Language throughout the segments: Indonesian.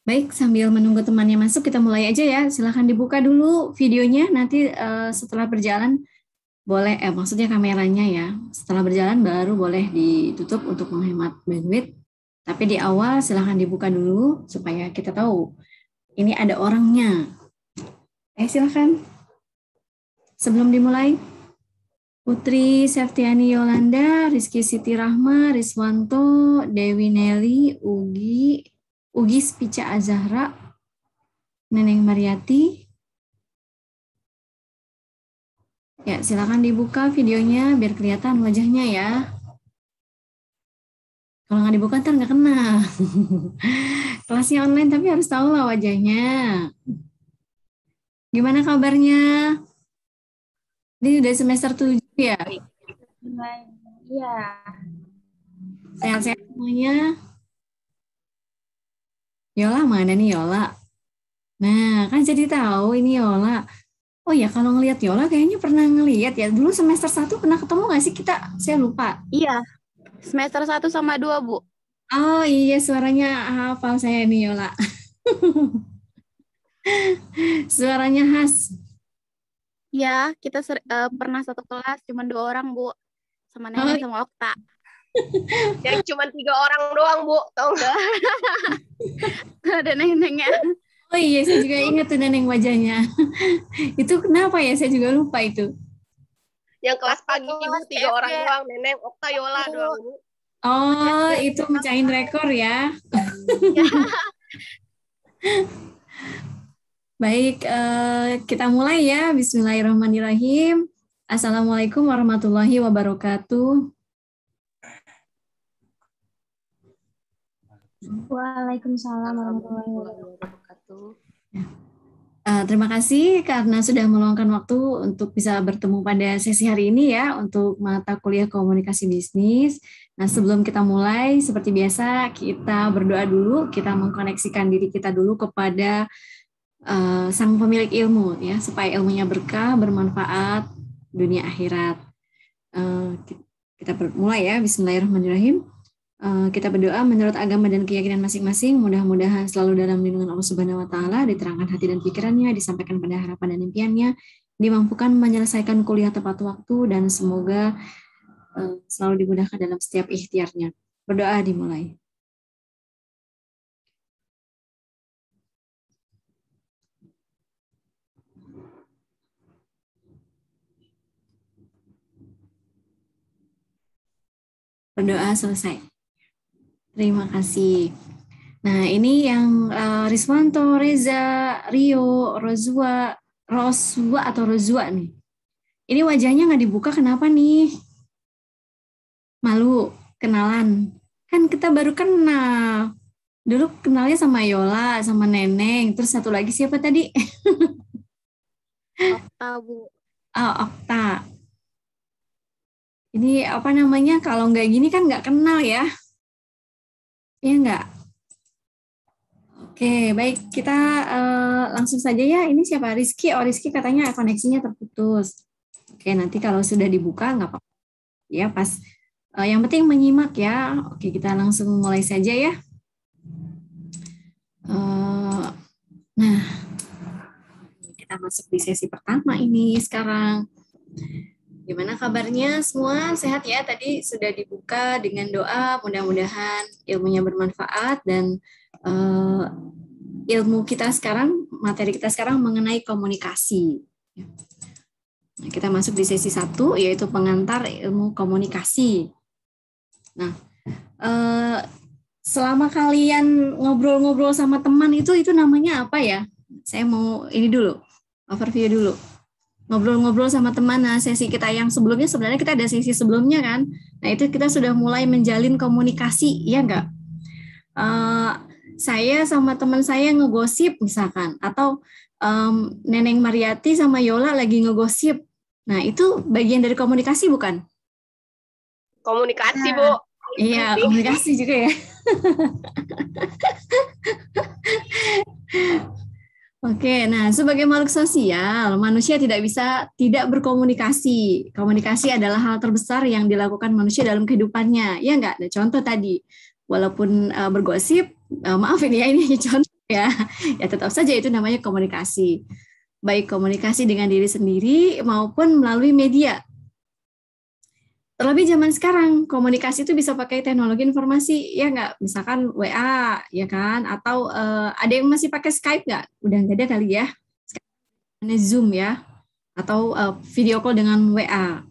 Baik, sambil menunggu temannya masuk, kita mulai aja ya. Silahkan dibuka dulu videonya, nanti setelah berjalan boleh, maksudnya kameranya ya. Setelah berjalan baru boleh ditutup untuk menghemat bandwidth. Tapi di awal silahkan dibuka dulu supaya kita tahu ini ada orangnya. Silahkan. Sebelum dimulai, Putri Septiani Yolanda, Rizky Siti Rahma, Riswanto, Dewi Nelly, Ugi Spica Azahra, Neneng Mariati. Ya, silakan dibuka videonya biar kelihatan wajahnya ya. Kalau nggak dibuka ntar nggak kena. Kelasnya online tapi harus tahu lah wajahnya. Gimana kabarnya? Ini udah semester 7 ya? Iya. Sehat-sehat semuanya? Yola mana nih Yola? Nah, kan jadi tahu ini Yola. Oh ya, kalau ngelihat Yola kayaknya pernah ngelihat ya. Dulu semester 1 pernah ketemu nggak sih kita? Saya lupa. Iya. Semester 1 sama 2, Bu. Oh iya, suaranya hafal saya nih Yola. Suaranya khas. Iya, kita pernah satu kelas cuma 2 orang, Bu. Sama Oh, Neneng sama Okta. Yang cuma 3 orang doang, Bu. Tahu nggak? Ada nenengnya. oh iya, saya juga ingat tuh neneng wajahnya. Itu kenapa ya? Saya juga lupa itu. Yang kelas pagi, Bu, Kelas 3 orang CFD. doang. Neneng, Okta, Yola doang, Bu. Oh, itu mecahin rekor ya. Ya. Baik, kita mulai ya. Bismillahirrahmanirrahim. Assalamualaikum warahmatullahi wabarakatuh. Waalaikumsalam warahmatullahi wabarakatuh. Terima kasih karena sudah meluangkan waktu untuk bisa bertemu pada sesi hari ini ya untuk mata kuliah komunikasi bisnis. Nah, sebelum kita mulai, seperti biasa kita berdoa dulu, kita mengkoneksikan diri kita dulu kepada sang pemilik ilmu ya, supaya ilmunya berkah, bermanfaat dunia akhirat. Kita mulai ya, Bismillahirrahmanirrahim. Kita berdoa menurut agama dan keyakinan masing-masing, mudah-mudahan selalu dalam lindungan Allah Subhanahu wa taala, diterangkan hati dan pikirannya, disampaikan pada harapan dan impiannya, dimampukan menyelesaikan kuliah tepat waktu, dan semoga selalu dimudahkan dalam setiap ikhtiarnya. Berdoa dimulai. Berdoa selesai. Terima kasih. Nah, ini yang Riswanto, Reza, Rio, Roswa atau Rozwa nih. Ini wajahnya nggak dibuka, kenapa nih? Malu, kenalan. Kan kita baru kenal. Dulu kenalnya sama Yola, sama Neneng. Terus satu lagi siapa tadi? Okta, Bu. Oh, Okta. Ini apa namanya, kalau nggak gini kan nggak kenal ya. Iya nggak? Oke, baik. Kita langsung saja ya. Ini siapa? Rizky. Oh, Rizky katanya koneksinya terputus. Oke, nanti kalau sudah dibuka nggak apa-apa. Ya, pas. Yang penting menyimak ya. Oke, kita langsung mulai saja ya. Nah, kita masuk di sesi pertama ini sekarang. Gimana kabarnya semua? Sehat ya? Tadi sudah dibuka dengan doa, mudah-mudahan ilmunya bermanfaat dan ilmu kita sekarang, materi kita sekarang mengenai komunikasi. Nah, kita masuk di sesi 1, yaitu pengantar ilmu komunikasi. Nah, selama kalian ngobrol-ngobrol sama teman itu namanya apa ya? Saya mau ini dulu, overview dulu. Ngobrol-ngobrol sama teman. Nah, sesi kita yang sebelumnya, sebenarnya kita ada sesi sebelumnya kan. Nah, itu kita sudah mulai menjalin komunikasi, ya enggak? Saya sama teman saya ngegosip misalkan, atau Neneng Mariati sama Yola lagi ngegosip. Nah, itu bagian dari komunikasi bukan? Komunikasi, Bu. Iya, komunikasi juga ya. Oke, nah sebagai makhluk sosial, manusia tidak bisa tidak berkomunikasi. Komunikasi adalah hal terbesar yang dilakukan manusia dalam kehidupannya. Ya enggak? Ada contoh tadi, walaupun bergosip, maaf ini ya, ini contoh ya. Ya tetap saja itu namanya komunikasi. Baik komunikasi dengan diri sendiri maupun melalui media. Terlebih zaman sekarang, komunikasi itu bisa pakai teknologi informasi, ya nggak? Misalkan WA, ya kan? Atau ada yang masih pakai Skype nggak? Udah nggak ada kali ya. Sekarang Zoom ya, atau video call dengan WA.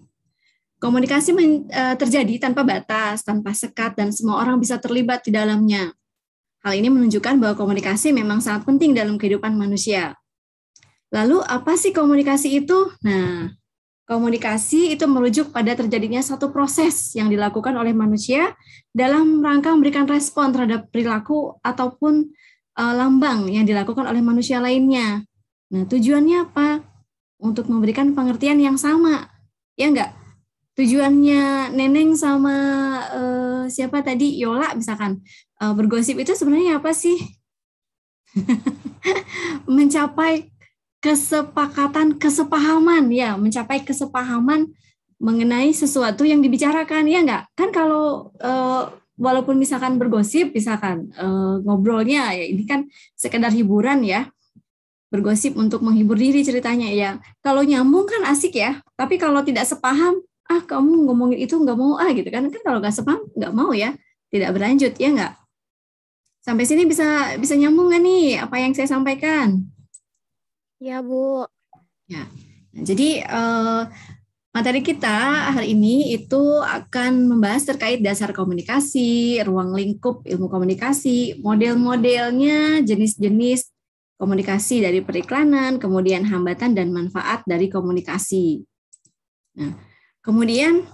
Komunikasi terjadi tanpa batas, tanpa sekat, dan semua orang bisa terlibat di dalamnya. Hal ini menunjukkan bahwa komunikasi memang sangat penting dalam kehidupan manusia. Lalu apa sih komunikasi itu? Nah, komunikasi itu merujuk pada terjadinya satu proses yang dilakukan oleh manusia dalam rangka memberikan respon terhadap perilaku ataupun lambang yang dilakukan oleh manusia lainnya. Nah, tujuannya apa? Untuk memberikan pengertian yang sama, ya enggak? Tujuannya Neneng sama siapa tadi, Yola misalkan, bergosip itu sebenarnya apa sih? Mencapai kesepahaman, ya, mencapai kesepahaman mengenai sesuatu yang dibicarakan, ya enggak? Kan kalau walaupun misalkan bergosip, misalkan ngobrolnya, ya ini kan sekedar hiburan ya, bergosip untuk menghibur diri ceritanya ya. Kalau nyambung kan asik ya, tapi kalau tidak sepaham, kamu ngomongin itu nggak mau gitu kan kalau nggak sepaham nggak mau ya, tidak berlanjut ya nggak. Sampai sini bisa nyambung nggak nih apa yang saya sampaikan? Ya, Bu. Ya, nah, jadi materi kita hari ini itu akan membahas terkait dasar komunikasi, ruang lingkup ilmu komunikasi, model-modelnya, jenis-jenis komunikasi dari periklanan, kemudian hambatan dan manfaat dari komunikasi. Nah, kemudian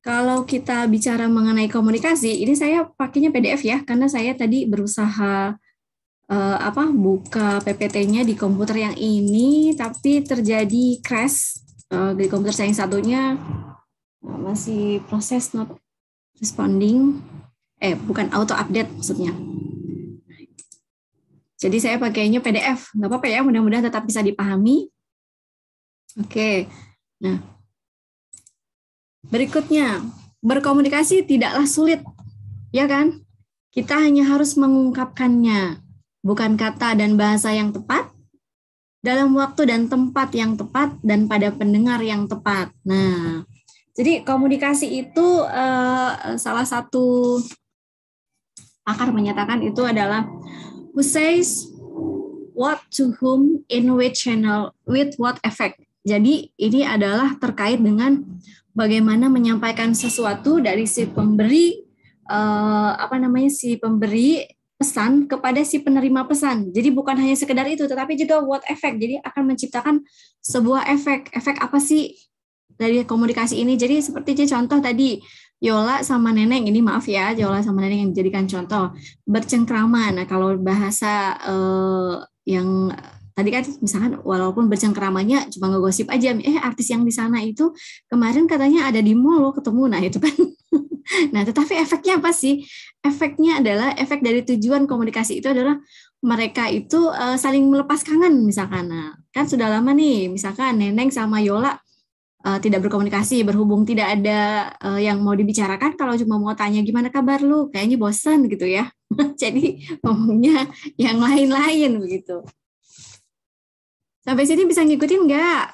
kalau kita bicara mengenai komunikasi, ini saya pakainya PDF ya, karena saya tadi berusaha buka PPT-nya di komputer yang ini, tapi terjadi crash di komputer saya yang satunya masih proses not responding, bukan auto update maksudnya. Jadi saya pakainya PDF, nggak apa-apa ya, mudah-mudahan tetap bisa dipahami. Oke, nah berikutnya, berkomunikasi tidaklah sulit, ya kan? Kita hanya harus mengungkapkannya, bukan kata dan bahasa yang tepat, dalam waktu dan tempat yang tepat, dan pada pendengar yang tepat. Nah, jadi komunikasi itu salah satu pakar menyatakan itu adalah who says what to whom in which channel with what effect. Jadi ini adalah terkait dengan bagaimana menyampaikan sesuatu dari si pemberi si pemberi pesan kepada si penerima pesan. Jadi bukan hanya sekedar itu, tetapi juga what effect. Jadi akan menciptakan sebuah efek. Efek apa sih dari komunikasi ini? Jadi seperti contoh tadi, Yola sama Neneng, ini maaf ya, Yola sama Neneng yang dijadikan contoh, bercengkrama. Nah, kalau bahasa yang tadi kan misalkan walaupun bercengkramanya cuma ngegosip aja, artis yang di sana itu kemarin katanya ada di mall lo ketemu, nah itu kan. Nah, tetapi efeknya apa sih? Efeknya adalah efek dari tujuan komunikasi itu adalah mereka itu saling melepas kangen misalkan. Nah, kan sudah lama nih, misalkan Neneng sama Yola tidak berkomunikasi, berhubung tidak ada yang mau dibicarakan, kalau cuma mau tanya gimana kabar lu, kayaknya bosan gitu ya. Jadi ngomongnya yang lain-lain begitu. Sampai sini bisa ngikutin nggak?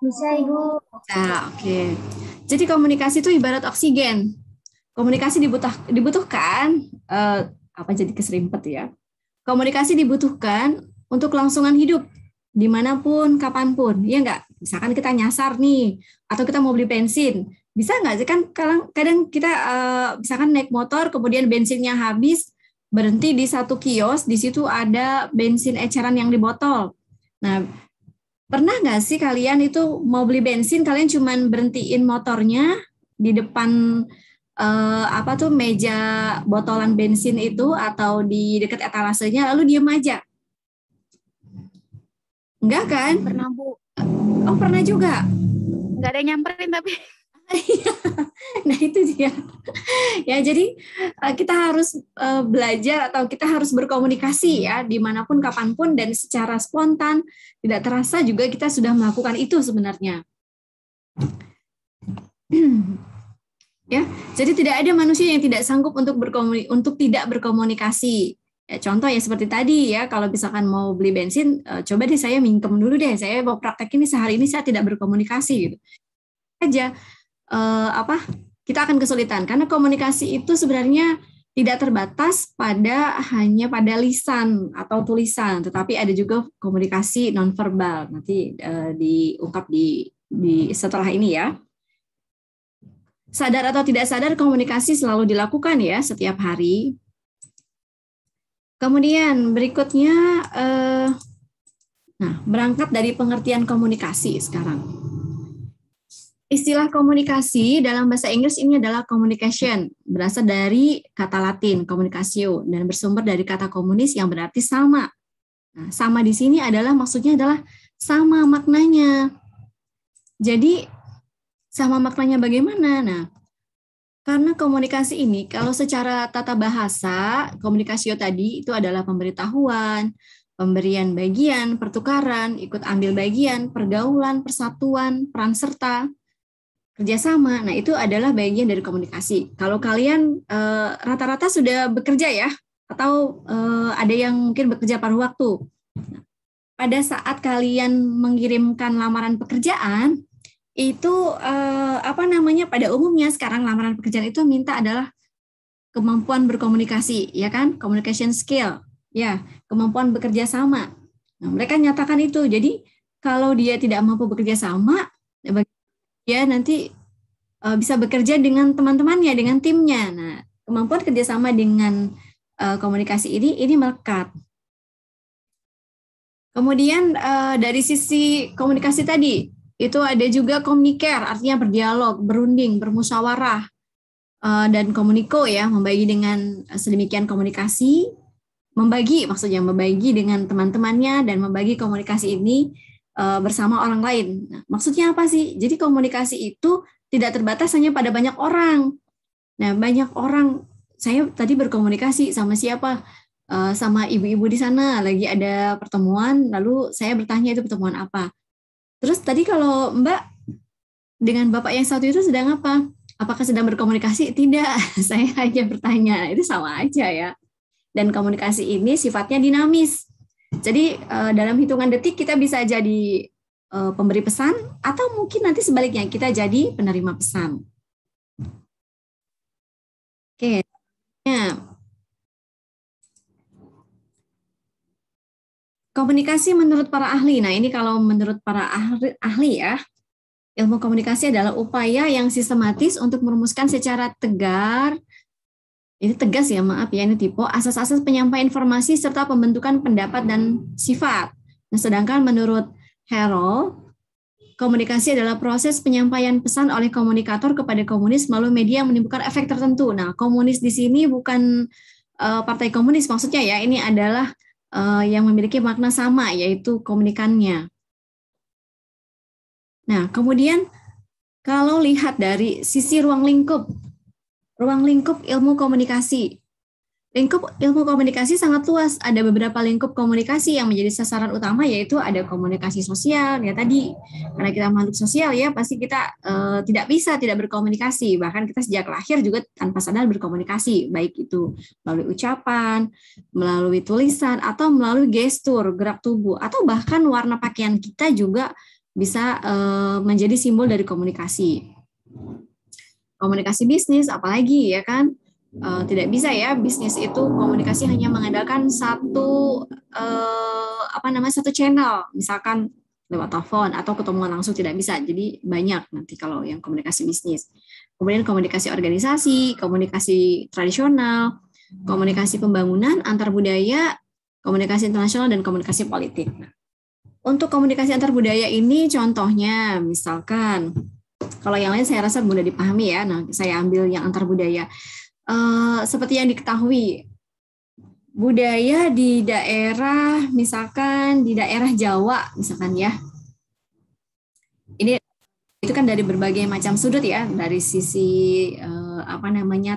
Bisa, Ibu. Nah, oke. Jadi komunikasi itu ibarat oksigen. Komunikasi dibutuhkan, jadi keserimpet ya. Komunikasi dibutuhkan untuk kelangsungan hidup, dimanapun, kapanpun, ya nggak? Misalkan kita nyasar nih, atau kita mau beli bensin, bisa nggak sih kan kadang kita misalkan naik motor, kemudian bensinnya habis, berhenti di satu kios, di situ ada bensin eceran yang di botol. Nah, pernah nggak sih kalian itu mau beli bensin, kalian cuman berhentiin motornya di depan meja botolan bensin itu atau di dekat etalasenya, lalu diem aja? Enggak kan? Pernah, Bu. Oh, pernah juga? Nggak ada yang nyamperin tapi. Nah, itu dia. Ya, jadi kita harus belajar atau kita harus berkomunikasi ya, dimanapun, kapanpun, dan secara spontan, tidak terasa juga kita sudah melakukan itu sebenarnya. Ya, Jadi tidak ada manusia yang tidak sanggup untuk tidak berkomunikasi. Ya, contoh ya seperti tadi ya, kalau misalkan mau beli bensin, coba deh saya minjem dulu deh, saya mau praktek ini sehari ini saya tidak berkomunikasi gitu. Aja kita akan kesulitan karena komunikasi itu sebenarnya tidak terbatas hanya pada lisan atau tulisan, tetapi ada juga komunikasi nonverbal. Nanti diungkap di setelah ini ya. Sadar atau tidak sadar, komunikasi selalu dilakukan ya setiap hari. Kemudian berikutnya, berangkat dari pengertian komunikasi sekarang. Istilah komunikasi dalam bahasa Inggris ini adalah communication, berasal dari kata Latin communicatio dan bersumber dari kata komunis yang berarti sama. Nah, sama di sini maksudnya adalah sama maknanya. Jadi sama maknanya bagaimana? Nah, karena komunikasi ini, kalau secara tata bahasa, komunikasio tadi itu adalah pemberitahuan, pemberian bagian, pertukaran, ikut ambil bagian, pergaulan, persatuan, peran serta, kerjasama. Nah, itu adalah bagian dari komunikasi. Kalau kalian rata-rata sudah bekerja ya, atau ada yang mungkin bekerja paruh waktu. Nah, pada saat kalian mengirimkan lamaran pekerjaan, itu pada umumnya sekarang lamaran pekerjaan itu minta adalah kemampuan berkomunikasi, ya kan? Communication skill, ya, kemampuan bekerja sama. Nah, mereka nyatakan itu. Jadi kalau dia tidak mampu bekerja sama, dia nanti bisa bekerja dengan teman-temannya, dengan timnya. Nah, kemampuan kerjasama dengan komunikasi ini melekat. Kemudian dari sisi komunikasi tadi, itu ada juga communicare, artinya berdialog, berunding, bermusyawarah, dan komuniko ya, membagi dengan sedemikian komunikasi, membagi dengan teman-temannya dan membagi komunikasi ini bersama orang lain. Nah, maksudnya apa sih? Jadi komunikasi itu tidak terbatas hanya pada banyak orang. Nah, banyak orang, saya tadi berkomunikasi sama siapa? Sama ibu-ibu di sana, lagi ada pertemuan, lalu saya bertanya itu pertemuan apa. Terus tadi kalau Mbak dengan Bapak yang satu itu sedang apa? Apakah sedang berkomunikasi? Tidak, saya hanya bertanya. Itu sama aja ya. Dan komunikasi ini sifatnya dinamis. Jadi dalam hitungan detik kita bisa jadi pemberi pesan atau mungkin nanti sebaliknya kita jadi penerima pesan. Oke. Ya. Komunikasi menurut para ahli. Nah, ini kalau menurut para ahli ya, ilmu komunikasi adalah upaya yang sistematis untuk merumuskan secara tegas ya, ini tipe asas-asas penyampaian informasi serta pembentukan pendapat dan sifat. Nah, sedangkan menurut Harold, komunikasi adalah proses penyampaian pesan oleh komunikator kepada komunis melalui media yang menimbulkan efek tertentu. Nah, komunis di sini bukan partai komunis maksudnya ya, ini adalah yang memiliki makna sama, yaitu komunikannya. Nah, kemudian kalau lihat dari sisi ruang lingkup ilmu komunikasi. Lingkup ilmu komunikasi sangat luas. Ada beberapa lingkup komunikasi yang menjadi sasaran utama, yaitu ada komunikasi sosial. Ya tadi, karena kita makhluk sosial ya, pasti kita tidak bisa tidak berkomunikasi. Bahkan kita sejak lahir juga tanpa sadar berkomunikasi, baik itu melalui ucapan, melalui tulisan, atau melalui gestur, gerak tubuh, atau bahkan warna pakaian kita juga bisa menjadi simbol dari komunikasi. Komunikasi bisnis, apalagi ya kan? Tidak bisa ya bisnis itu komunikasi hanya mengandalkan satu channel, misalkan lewat telepon atau ketemuan langsung, tidak bisa. Jadi banyak nanti kalau yang komunikasi bisnis. Kemudian komunikasi organisasi, komunikasi tradisional, komunikasi pembangunan antar budaya, komunikasi internasional, dan komunikasi politik. Untuk komunikasi antar budaya ini contohnya misalkan, kalau yang lain saya rasa mudah dipahami ya. Nah, saya ambil yang antar budaya. Seperti yang diketahui, budaya di daerah, misalkan di daerah Jawa, misalkan ya, ini itu kan dari berbagai macam sudut ya, dari sisi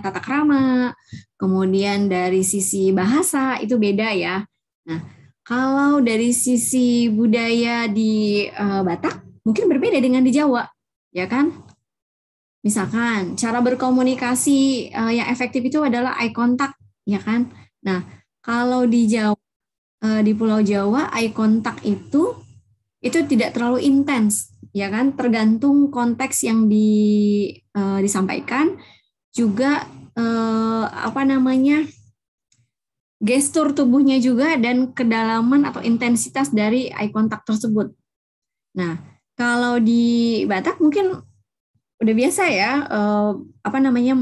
tata krama, kemudian dari sisi bahasa itu beda ya. Nah, kalau dari sisi budaya di Batak mungkin berbeda dengan di Jawa, ya kan? Misalkan cara berkomunikasi yang efektif itu adalah eye contact, ya kan? Nah, kalau di Jawa, di Pulau Jawa, eye contact itu tidak terlalu intens, ya kan? Tergantung konteks yang disampaikan, juga gestur tubuhnya juga, dan kedalaman atau intensitas dari eye contact tersebut. Nah, kalau di Batak mungkin udah biasa ya,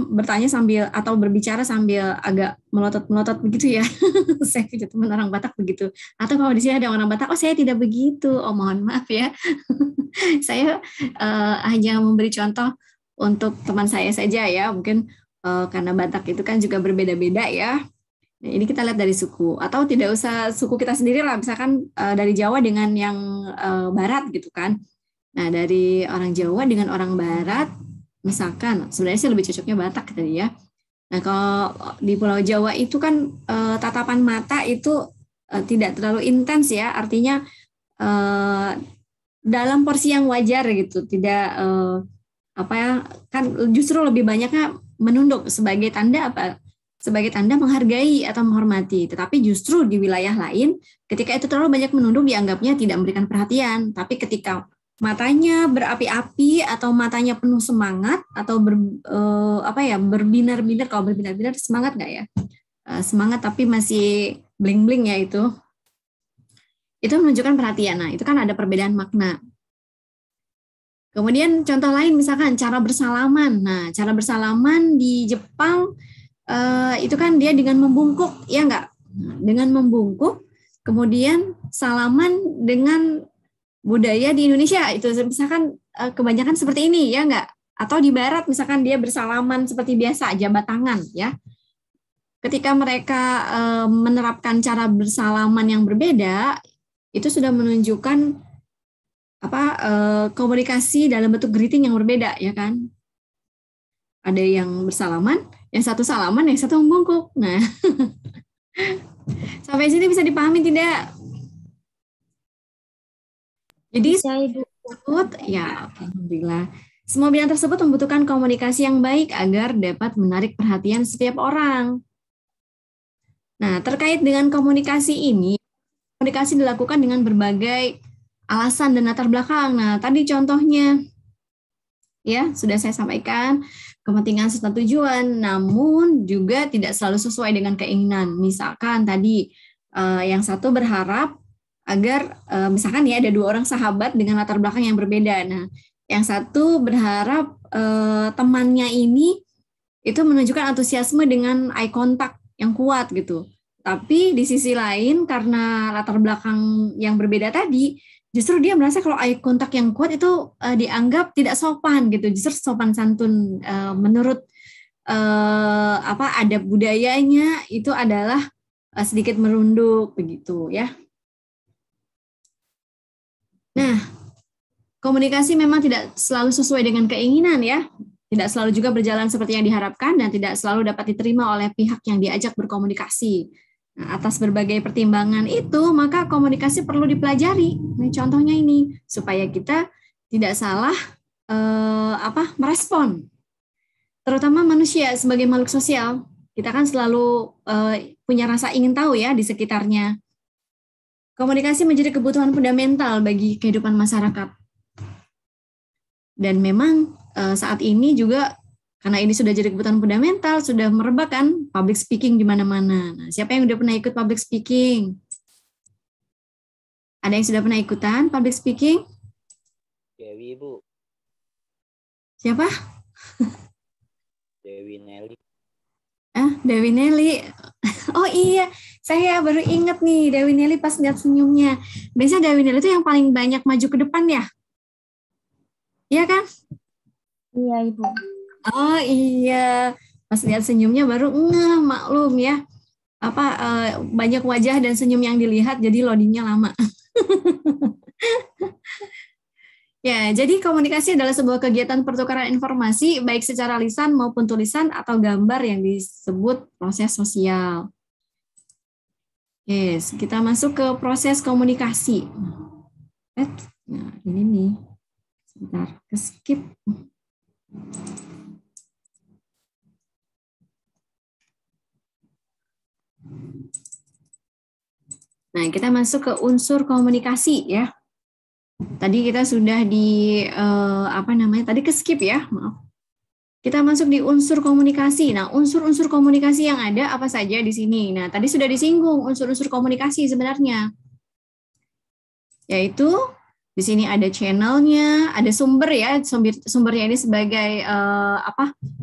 bertanya sambil atau berbicara sambil agak melotot-melotot begitu ya. Saya punya teman orang Batak begitu. Atau kalau di sini ada orang Batak, oh saya tidak begitu. Oh mohon maaf ya. Saya hanya memberi contoh untuk teman saya saja ya. Mungkin karena Batak itu kan juga berbeda-beda ya. Nah, ini kita lihat dari suku, atau tidak usah suku kita sendiri lah, misalkan dari Jawa dengan yang Barat gitu kan. Nah, dari orang Jawa dengan orang Barat, misalkan sebenarnya sih lebih cocoknya Batak tadi ya. Nah, kalau di Pulau Jawa itu kan tatapan mata itu tidak terlalu intens ya, artinya dalam porsi yang wajar gitu, tidak kan justru lebih banyaknya menunduk sebagai tanda apa? Sebagai tanda menghargai atau menghormati. Tetapi justru di wilayah lain, ketika itu terlalu banyak menunduk, dianggapnya tidak memberikan perhatian. Tapi ketika matanya berapi-api atau matanya penuh semangat atau berbinar-binar, kalau berbinar-binar semangat nggak ya? Semangat tapi masih bling-bling ya itu menunjukkan perhatian. Nah, itu kan ada perbedaan makna. Kemudian contoh lain misalkan cara bersalaman. Nah, cara bersalaman di Jepang itu kan dia dengan membungkuk, ya enggak? Dengan membungkuk, kemudian salaman dengan budaya di Indonesia itu misalkan kebanyakan seperti ini, ya enggak? Atau di Barat misalkan dia bersalaman seperti biasa, jabat tangan, ya. Ketika mereka menerapkan cara bersalaman yang berbeda, itu sudah menunjukkan komunikasi dalam bentuk greeting yang berbeda, ya kan? Ada yang bersalaman, yang satu salaman, yang satu membungkuk. Nah, sampai sini bisa dipahami tidak? Jadi, alhamdulillah. Semua bidang tersebut membutuhkan komunikasi yang baik agar dapat menarik perhatian setiap orang. Nah, terkait dengan komunikasi ini, komunikasi dilakukan dengan berbagai alasan dan latar belakang. Nah, tadi contohnya, ya, sudah saya sampaikan, kepentingan serta tujuan, namun juga tidak selalu sesuai dengan keinginan. Misalkan tadi yang satu berharap agar misalkan ya ada dua orang sahabat dengan latar belakang yang berbeda. Nah, yang satu berharap temannya ini itu menunjukkan antusiasme dengan eye contact yang kuat gitu. Tapi di sisi lain karena latar belakang yang berbeda tadi, justru dia merasa kalau eye contact yang kuat itu dianggap tidak sopan gitu. Justru sopan santun menurut adab budayanya itu adalah sedikit merunduk begitu ya. Nah, komunikasi memang tidak selalu sesuai dengan keinginan ya. Tidak selalu juga berjalan seperti yang diharapkan dan tidak selalu dapat diterima oleh pihak yang diajak berkomunikasi. Nah, atas berbagai pertimbangan itu, maka komunikasi perlu dipelajari. Nah, contohnya ini, supaya kita tidak salah merespon. Terutama manusia sebagai makhluk sosial, kita kan selalu punya rasa ingin tahu ya di sekitarnya. Komunikasi menjadi kebutuhan fundamental bagi kehidupan masyarakat. Dan memang saat ini juga karena ini sudah jadi kebutuhan fundamental, sudah merebak kan public speaking di mana-mana. Nah, siapa yang udah pernah ikut public speaking? Ada yang sudah pernah ikutan public speaking? Dewi, Bu. Siapa? Dewi Nelly. Dewi Nelly. Oh iya, saya baru ingat nih Dewi Nelly pas lihat senyumnya. Biasanya Dewi Nelly itu yang paling banyak maju ke depan ya? Iya kan? Iya, Ibu. Oh iya, pas lihat senyumnya baru maklum ya. Banyak wajah dan senyum yang dilihat jadi loadingnya lama. Ya, jadi komunikasi adalah sebuah kegiatan pertukaran informasi baik secara lisan maupun tulisan atau gambar yang disebut proses sosial. Yes, kita masuk ke proses komunikasi. Nah, ini nih. Sebentar, ke skip. Nah, kita masuk ke unsur komunikasi ya. Tadi kita sudah di tadi ke skip ya, maaf. Kita masuk di unsur komunikasi. Nah, unsur-unsur komunikasi yang ada apa saja di sini? Nah, tadi sudah disinggung unsur-unsur komunikasi sebenarnya. Yaitu di sini ada channelnya, ada sumber ya, sumbernya ini sebagai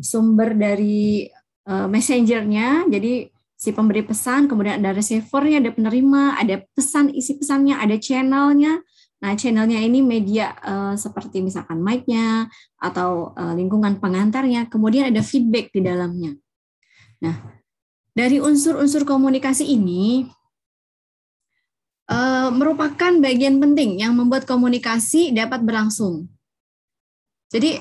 sumber dari messengernya. Jadi si pemberi pesan, kemudian ada receivernya, ada penerima, ada pesan, isi pesannya, ada channelnya. Nah, channelnya ini media seperti misalkan mic-nya atau lingkungan pengantarnya, kemudian ada feedback di dalamnya. Nah, dari unsur-unsur komunikasi ini merupakan bagian penting yang membuat komunikasi dapat berlangsung. Jadi,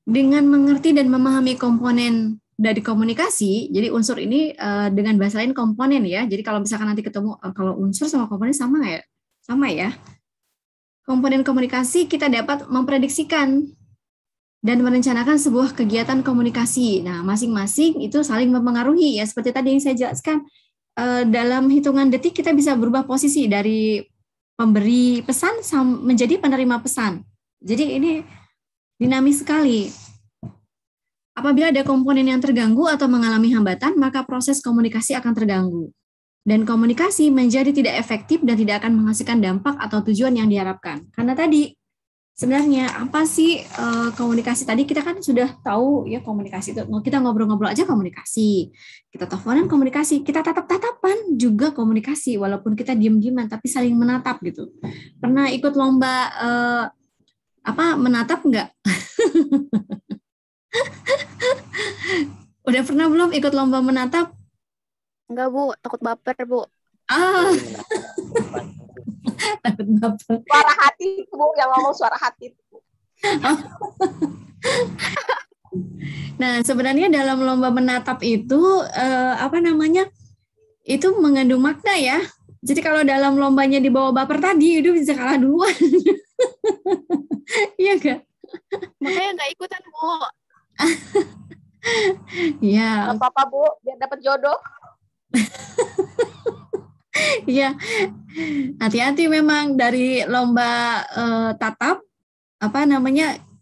dengan mengerti dan memahami komponen dari komunikasi, jadi unsur ini dengan bahasa lain komponen ya. Jadi kalau misalkan nanti ketemu kalau unsur sama komponen sama nggak ya? Sama ya. Komponen komunikasi kita dapat memprediksikan dan merencanakan sebuah kegiatan komunikasi. Nah, masing-masing itu saling mempengaruhi ya. Seperti tadi yang saya jelaskan, dalam hitungan detik kita bisa berubah posisi dari pemberi pesan menjadi penerima pesan. Jadi ini dinamis sekali. Apabila ada komponen yang terganggu atau mengalami hambatan, maka proses komunikasi akan terganggu. Dan komunikasi menjadi tidak efektif dan tidak akan menghasilkan dampak atau tujuan yang diharapkan. Karena tadi sebenarnya apa sih komunikasi? Tadi kita kan sudah tahu ya komunikasi itu. Kita ngobrol-ngobrol aja komunikasi. Kita teleponan komunikasi. Kita tatap-tatapan juga komunikasi. Walaupun kita diem-dieman tapi saling menatap gitu. Pernah ikut lomba menatap enggak? Udah pernah belum ikut lomba menatap? Enggak, Bu. Takut baper, Bu. Takut baper. Suara hati, Bu. Yang ngomong suara hati. Nah, sebenarnya dalam lomba menatap itu, itu mengandung makna ya. Jadi kalau dalam lombanya dibawa baper tadi, itu bisa kalah duluan. Iya nggak? Makanya nggak ikutan, Bu. Iya. Gak apa-apa, Bu. Biar dapat jodoh. Iya, hati-hati memang dari lomba tatap,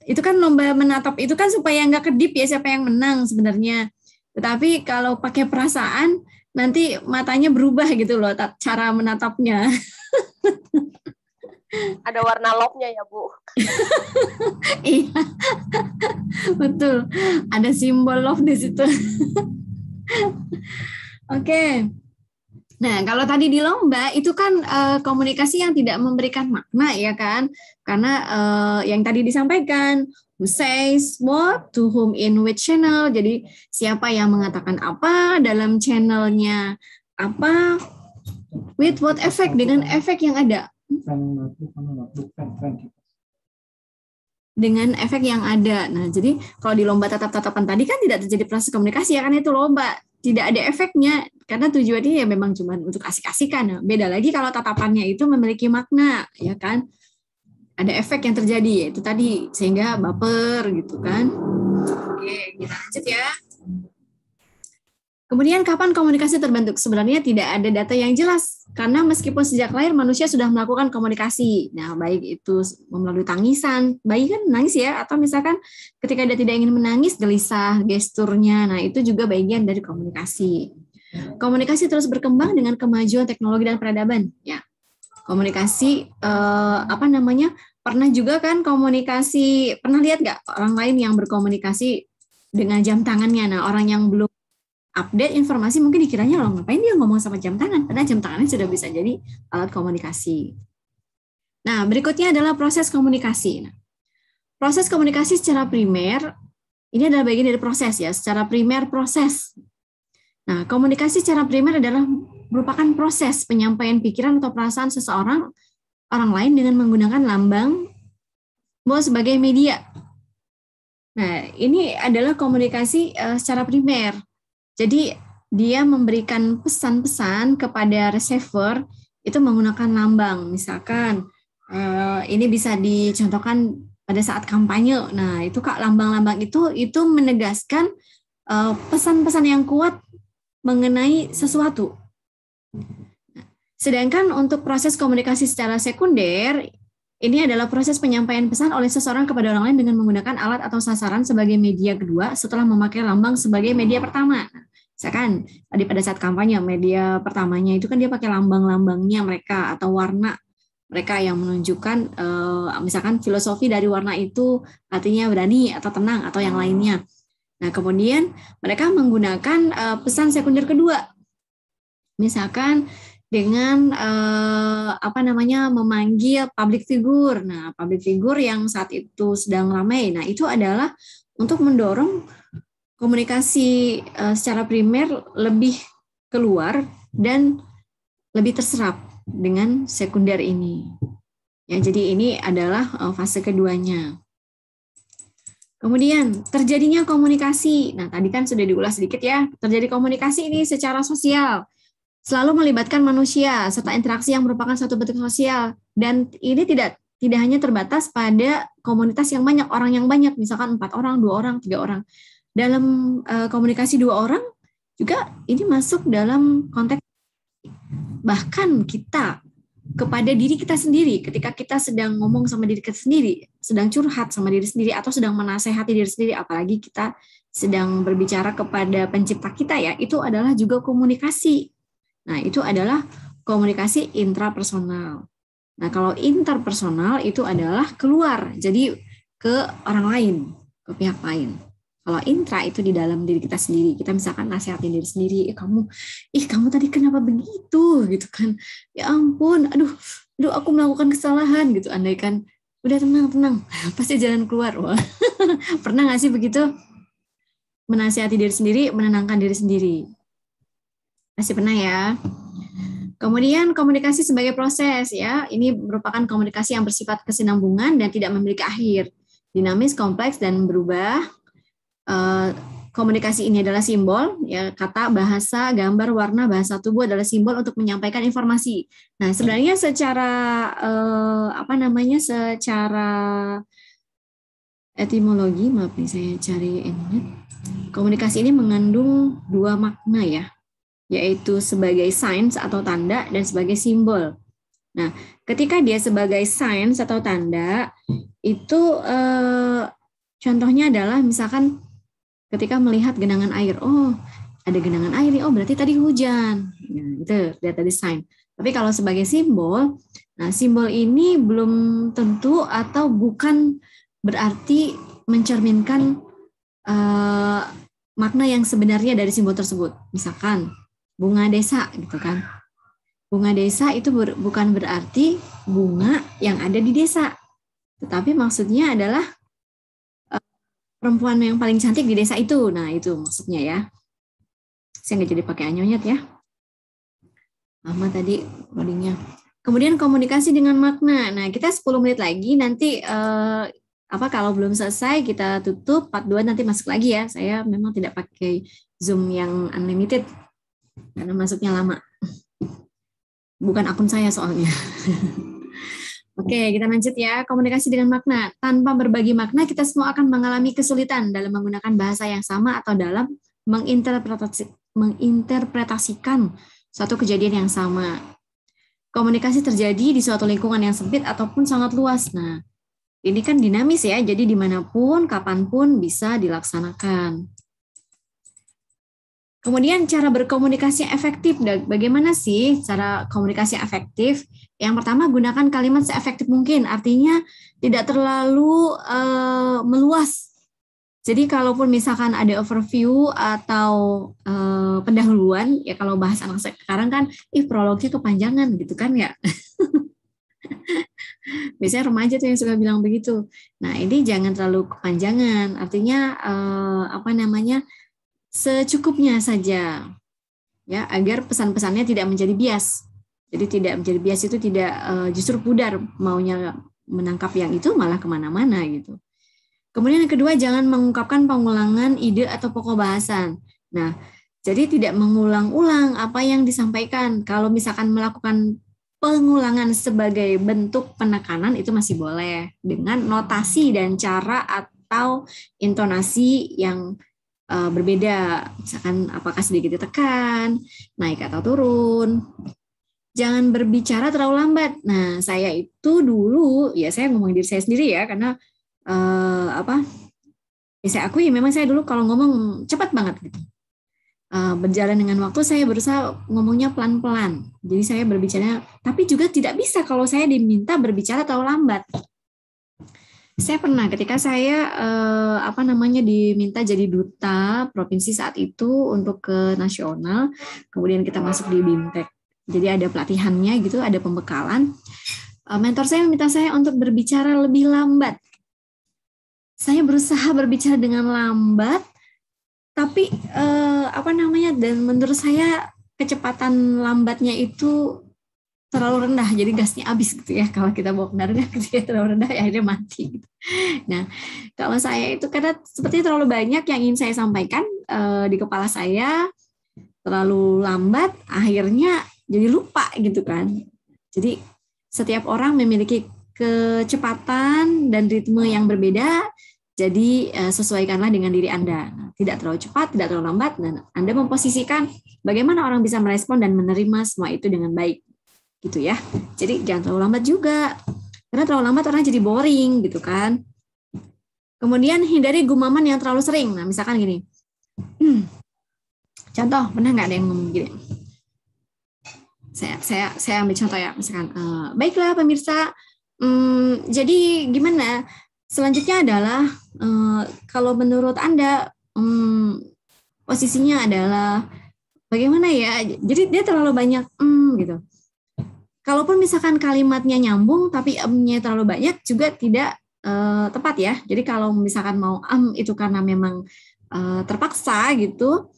itu kan lomba menatap itu kan supaya nggak kedip ya siapa yang menang sebenarnya. Tetapi kalau pakai perasaan, nanti matanya berubah gitu loh, cara menatapnya. Ada warna love-nya ya, Bu. Iya, betul. Ada simbol love di situ. Oke. Nah, kalau tadi di lomba itu kan komunikasi yang tidak memberikan makna ya kan? Karena yang tadi disampaikan, who says what, to whom, in which channel. Jadi siapa yang mengatakan apa dalam channelnya apa, with what effect, dengan efek yang ada. Dengan efek yang ada. Nah, jadi kalau di lomba tatap-tatapan tadi kan tidak terjadi proses komunikasi ya, karena itu lomba. Tidak ada efeknya, karena tujuannya ya memang cuma untuk asik-asikan. Nah, beda lagi kalau tatapannya itu memiliki makna, ya kan? Ada efek yang terjadi, yaitu tadi, sehingga baper gitu kan. Oke, kita lanjut ya. Kemudian kapan komunikasi terbentuk? Sebenarnya tidak ada data yang jelas, karena meskipun sejak lahir manusia sudah melakukan komunikasi. Nah, baik itu melalui tangisan, bayi kan nangis ya, atau misalkan ketika dia tidak ingin menangis, gelisah, gesturnya, nah itu juga bagian dari komunikasi. Komunikasi terus berkembang dengan kemajuan teknologi dan peradaban. Ya, komunikasi, pernah juga kan komunikasi, pernah lihat nggak orang lain yang berkomunikasi dengan jam tangannya? Nah, orang yang belum update informasi mungkin dikiranya loh ngapain dia ngomong sama jam tangan, karena jam tangannya sudah bisa jadi alat komunikasi. Nah, berikutnya adalah proses komunikasi. Nah, proses komunikasi secara primer ini adalah bagian dari proses ya, secara primer proses. Nah, komunikasi secara primer adalah merupakan proses penyampaian pikiran atau perasaan seseorang orang lain dengan menggunakan lambang sebagai media. Nah, ini adalah komunikasi secara primer. Jadi dia memberikan pesan-pesan kepada receiver itu menggunakan lambang. Misalkan ini bisa dicontohkan pada saat kampanye. Nah, itu Kak, lambang-lambang itu menegaskan pesan-pesan yang kuat mengenai sesuatu. Sedangkan untuk proses komunikasi secara sekunder, ini adalah proses penyampaian pesan oleh seseorang kepada orang lain dengan menggunakan alat atau sasaran sebagai media kedua setelah memakai lambang sebagai media pertama. Misalkan tadi pada saat kampanye, media pertamanya itu kan dia pakai lambang-lambangnya mereka atau warna mereka yang menunjukkan misalkan filosofi dari warna itu artinya berani atau tenang atau yang lainnya. Nah, kemudian mereka menggunakan pesan sekunder kedua. Misalkan dengan memanggil public figure. Nah, public figure yang saat itu sedang ramai. Nah, itu adalah untuk mendorong komunikasi secara primer lebih keluar dan lebih terserap dengan sekunder ini. Ya, jadi ini adalah fase keduanya. Kemudian terjadinya komunikasi. Nah, tadi kan sudah diulas sedikit ya. Terjadi komunikasi ini secara sosial, selalu melibatkan manusia serta interaksi yang merupakan satu bentuk sosial. Dan ini tidak hanya terbatas pada komunitas yang banyak, orang yang banyak, misalkan 4 orang, 2 orang, 3 orang. Dalam komunikasi 2 orang juga ini masuk dalam konteks bahkan kita kepada diri kita sendiri, ketika kita sedang ngomong sama diri kita sendiri, sedang curhat sama diri sendiri, atau sedang menasehati diri sendiri, apalagi kita sedang berbicara kepada pencipta kita ya, itu adalah juga komunikasi. Nah, itu adalah komunikasi intrapersonal. Nah, kalau interpersonal itu adalah keluar, jadi ke orang lain, ke pihak lain. Kalau intra itu di dalam diri kita sendiri. Kita misalkan nasihatin diri sendiri, kamu tadi kenapa begitu gitu kan? Ya ampun, aduh aku melakukan kesalahan gitu. Andaikan udah tenang, pasti jalan keluar. Wah. Pernah nggak sih begitu? Menasihati diri sendiri, menenangkan diri sendiri. Pasti pernah ya. Kemudian komunikasi sebagai proses ya. Ini merupakan komunikasi yang bersifat kesinambungan dan tidak memiliki akhir. Dinamis, kompleks dan berubah. Komunikasi ini adalah simbol, ya, kata, bahasa, gambar, warna, bahasa tubuh adalah simbol untuk menyampaikan informasi. Nah, sebenarnya secara secara etimologi, maaf nih saya cari ini. Komunikasi ini mengandung 2 makna ya, yaitu sebagai signs atau tanda dan sebagai simbol. Nah, ketika dia sebagai signs atau tanda, itu contohnya adalah misalkan ketika melihat genangan air, oh ada genangan air nih, oh berarti tadi hujan. Nah, itu lihat tadi sign. Tapi kalau sebagai simbol, nah simbol ini belum tentu atau bukan berarti mencerminkan makna yang sebenarnya dari simbol tersebut. Misalkan bunga desa gitu kan. Bunga desa itu bukan berarti bunga yang ada di desa. Tetapi maksudnya adalah perempuan yang paling cantik di desa itu. Nah, itu maksudnya ya. Saya nggak jadi pakai anyonyet ya. Lama tadi codingnya. Kemudian komunikasi dengan makna. Nah, kita 10 menit lagi. Nanti kalau belum selesai kita tutup, part 2 nanti masuk lagi ya. Saya memang tidak pakai Zoom yang unlimited karena masuknya lama. Bukan akun saya soalnya. Oke, kita lanjut ya. Komunikasi dengan makna. Tanpa berbagi makna, kita semua akan mengalami kesulitan dalam menggunakan bahasa yang sama atau dalam menginterpretasikan suatu kejadian yang sama. Komunikasi terjadi di suatu lingkungan yang sempit ataupun sangat luas. Nah, ini kan dinamis ya, jadi dimanapun, kapanpun bisa dilaksanakan. Kemudian cara berkomunikasi efektif. Bagaimana sih cara komunikasi efektif? Yang pertama, gunakan kalimat seefektif mungkin. Artinya tidak terlalu meluas. Jadi kalaupun misalkan ada overview atau pendahuluan, ya kalau bahasa anak sekarang kan, prolognya kepanjangan gitu kan ya. Biasanya remaja tuh yang suka bilang begitu. Nah, ini jangan terlalu kepanjangan. Artinya secukupnya saja, ya, agar pesan-pesannya tidak menjadi bias. Jadi tidak menjadi bias itu tidak justru pudar, maunya menangkap yang itu malah kemana-mana gitu. Kemudian yang kedua, jangan mengungkapkan pengulangan ide atau pokok bahasan. Nah, jadi tidak mengulang-ulang apa yang disampaikan. Kalau misalkan melakukan pengulangan sebagai bentuk penekanan itu masih boleh dengan notasi dan cara atau intonasi yang berbeda. Misalkan apakah sedikit ditekan, naik atau turun. Jangan berbicara terlalu lambat. Nah, saya itu dulu, ya saya ngomongin diri saya sendiri ya, karena saya akui memang saya dulu kalau ngomong cepat banget gitu. Berjalan dengan waktu saya berusaha ngomongnya pelan-pelan. Jadi saya berbicara, tapi juga tidak bisa kalau saya diminta berbicara terlalu lambat. Saya pernah ketika saya diminta jadi duta provinsi saat itu untuk ke nasional, kemudian kita masuk di BIMTEK. Jadi ada pelatihannya gitu, ada pembekalan. Mentor saya meminta saya untuk berbicara lebih lambat. Saya berusaha berbicara dengan lambat, tapi dan menurut saya kecepatan lambatnya itu terlalu rendah, jadi gasnya habis gitu ya. Kalau kita bawa kendaraan gitu ya, terlalu rendah, ya akhirnya mati gitu. Nah, kalau saya itu karena sepertinya terlalu banyak yang ingin saya sampaikan di kepala saya, terlalu lambat, akhirnya jadi lupa gitu kan. Jadi setiap orang memiliki kecepatan dan ritme yang berbeda, jadi sesuaikanlah dengan diri Anda. Tidak terlalu cepat, tidak terlalu lambat, dan Anda memposisikan bagaimana orang bisa merespon dan menerima semua itu dengan baik. Gitu ya. Jadi jangan terlalu lambat juga. Karena terlalu lambat orang jadi boring gitu kan. Kemudian hindari gumaman yang terlalu sering. Nah, misalkan gini. Contoh, pernah nggak ada yang ngomong gini? Saya ambil contoh ya, misalkan baiklah pemirsa, jadi gimana? Selanjutnya adalah kalau menurut Anda posisinya adalah bagaimana ya? Jadi dia terlalu banyak gitu. Kalaupun misalkan kalimatnya nyambung tapi nya terlalu banyak juga tidak tepat ya. Jadi kalau misalkan mau itu karena memang terpaksa gitu,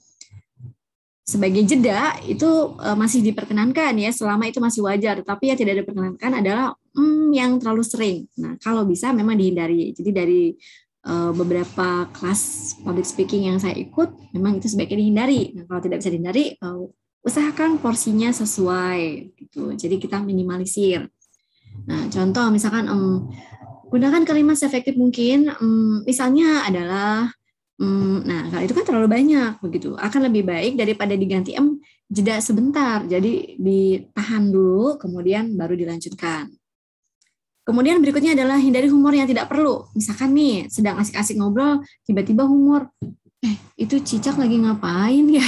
sebagai jeda itu masih diperkenankan ya, selama itu masih wajar. Tapi yang tidak diperkenankan adalah yang terlalu sering. Nah, kalau bisa memang dihindari. Jadi dari beberapa kelas public speaking yang saya ikut, memang itu sebaiknya dihindari. Nah, kalau tidak bisa dihindari, usahakan porsinya sesuai gitu. Jadi kita minimalisir. Nah, contoh misalkan gunakan kalimat seefektif mungkin. Misalnya adalah nah, kalau itu kan terlalu banyak begitu. Akan lebih baik daripada diganti jeda sebentar. Jadi ditahan dulu kemudian baru dilanjutkan. Kemudian berikutnya adalah hindari humor yang tidak perlu. Misalkan nih sedang asik-asik ngobrol, tiba-tiba humor. Itu cicak lagi ngapain ya?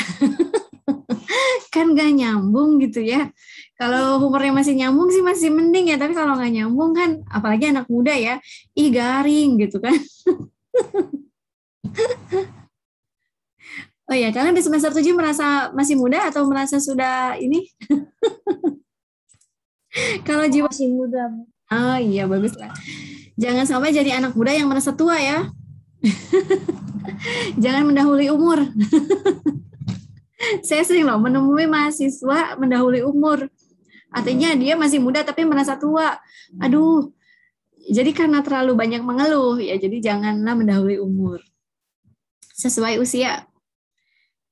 Kan gak nyambung gitu ya. Kalau humornya masih nyambung sih masih mending ya, tapi kalau gak nyambung kan, apalagi anak muda ya, garing gitu kan. Oh ya, kalian di semester 7 merasa masih muda atau merasa sudah ini? Kalau jiwa Masih muda. Oh iya, bagus lah. Jangan sampai jadi anak muda yang merasa tua ya. Jangan mendahului umur. Saya sering loh menemui mahasiswa mendahului umur. Artinya dia masih muda tapi merasa tua. Aduh, jadi karena terlalu banyak mengeluh ya, jadi janganlah mendahului umur. Sesuai usia.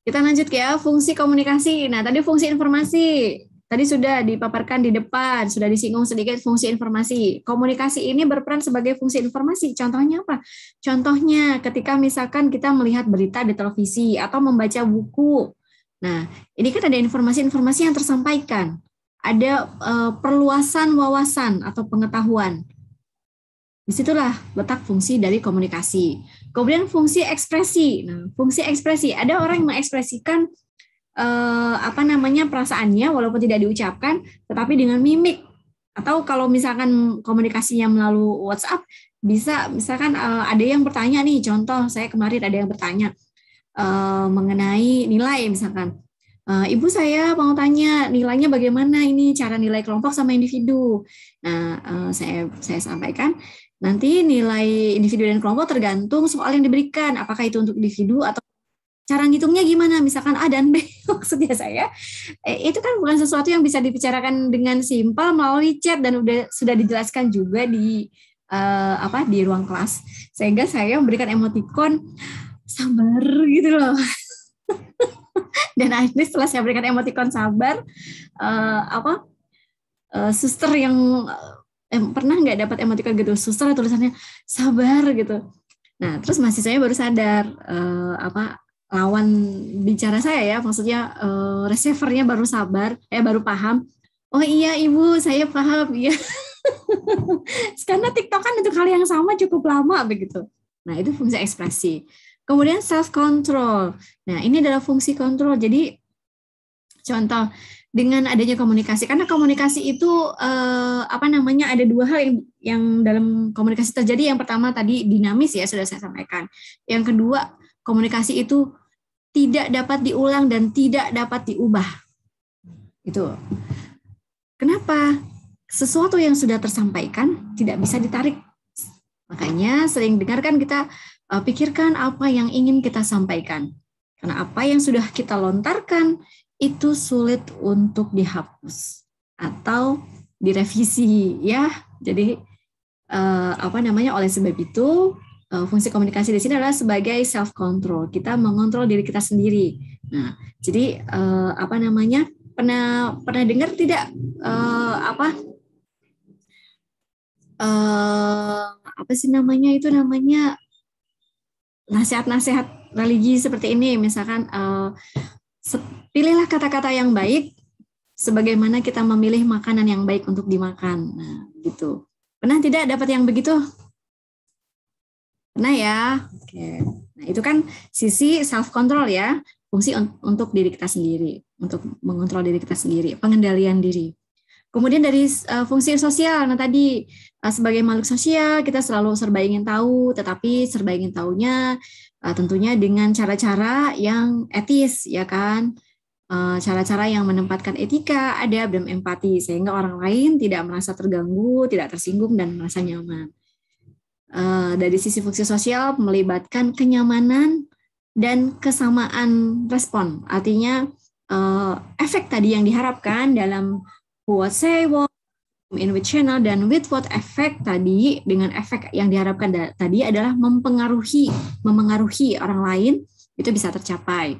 Kita lanjut ya, fungsi komunikasi. Nah, tadi fungsi informasi. Tadi sudah dipaparkan di depan, sudah disinggung sedikit fungsi informasi. Komunikasi ini berperan sebagai fungsi informasi. Contohnya apa? Contohnya ketika misalkan kita melihat berita di televisi atau membaca buku. Nah, ini kan ada informasi-informasi yang tersampaikan. Ada perluasan wawasan atau pengetahuan. Disitulah letak fungsi dari komunikasi. Kemudian fungsi ekspresi. Nah, fungsi ekspresi, ada orang yang mengekspresikan perasaannya walaupun tidak diucapkan, tetapi dengan mimik. Atau kalau misalkan komunikasinya melalui WhatsApp, bisa misalkan ada yang bertanya nih, contoh saya kemarin ada yang bertanya mengenai nilai misalkan. Ibu saya mau tanya nilainya bagaimana ini, cara nilai kelompok sama individu. Nah, saya sampaikan nanti nilai individu dan kelompok tergantung soal yang diberikan, apakah itu untuk individu atau cara ngitungnya gimana, misalkan A dan B. Maksudnya saya, itu kan bukan sesuatu yang bisa dibicarakan dengan simpel melalui chat dan sudah dijelaskan juga di ruang kelas. Sehingga saya memberikan emotikon sabar gitu loh. Dan akhirnya setelah saya berikan emotikon sabar, suster yang pernah nggak dapat emoticon gitu, suster tulisannya sabar gitu. Nah, terus mahasiswanya baru sadar lawan bicara saya ya, maksudnya receivernya baru baru paham. Oh iya ibu, saya paham ya. Karena TikTok kan untuk hal yang sama cukup lama begitu. Nah, itu fungsi ekspresi. Kemudian self control. Nah, ini adalah fungsi kontrol. Jadi contoh dengan adanya komunikasi, karena komunikasi itu ada dua hal yang dalam komunikasi terjadi. Yang pertama tadi dinamis ya, sudah saya sampaikan. Yang kedua, komunikasi itu tidak dapat diulang dan tidak dapat diubah. Itu. Kenapa? Sesuatu yang sudah tersampaikan tidak bisa ditarik. Makanya sering dengarkan kita pikirkan apa yang ingin kita sampaikan. Karena apa yang sudah kita lontarkan itu sulit untuk dihapus atau direvisi ya. Jadi oleh sebab itu fungsi komunikasi di sini adalah sebagai self control. Kita mengontrol diri kita sendiri. Nah, jadi pernah dengar tidak nasihat-nasihat religi seperti ini, misalkan pilihlah kata-kata yang baik sebagaimana kita memilih makanan yang baik untuk dimakan. Nah, gitu. Pernah tidak dapat yang begitu? Pernah ya? Oke. Nah, itu kan sisi self control ya, fungsi untuk diri kita sendiri, untuk mengontrol diri kita sendiri, pengendalian diri. Kemudian dari fungsi sosial, nah tadi sebagai makhluk sosial kita selalu serba ingin tahu, tetapi serba ingin tahunya tentunya dengan cara-cara yang etis, ya kan? Cara-cara yang menempatkan etika, adab, dan empati, sehingga orang lain tidak merasa terganggu, tidak tersinggung, dan merasa nyaman. Dari sisi fungsi sosial melibatkan kenyamanan dan kesamaan respon, artinya efek tadi yang diharapkan dalam what say what, in which channel, dan with what effect tadi, dengan efek yang diharapkan tadi adalah memengaruhi orang lain, itu bisa tercapai.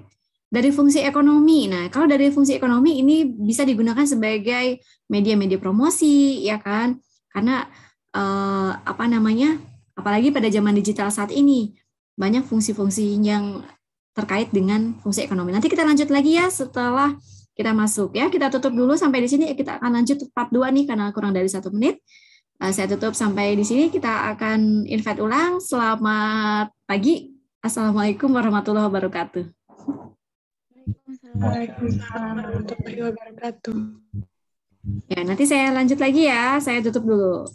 Dari fungsi ekonomi, nah kalau dari fungsi ekonomi ini bisa digunakan sebagai media-media promosi, ya kan? Karena apalagi pada zaman digital saat ini banyak fungsi-fungsi yang terkait dengan fungsi ekonomi. Nanti kita lanjut lagi ya setelah kita masuk ya. Kita tutup dulu sampai di sini. Kita akan lanjut part 2 nih karena kurang dari 1 menit. Saya tutup sampai di sini. Kita akan invite ulang. Selamat pagi. Assalamualaikum warahmatullahi wabarakatuh. Waalaikumsalam warahmatullahi wabarakatuh. Ya, nanti saya lanjut lagi ya. Saya tutup dulu.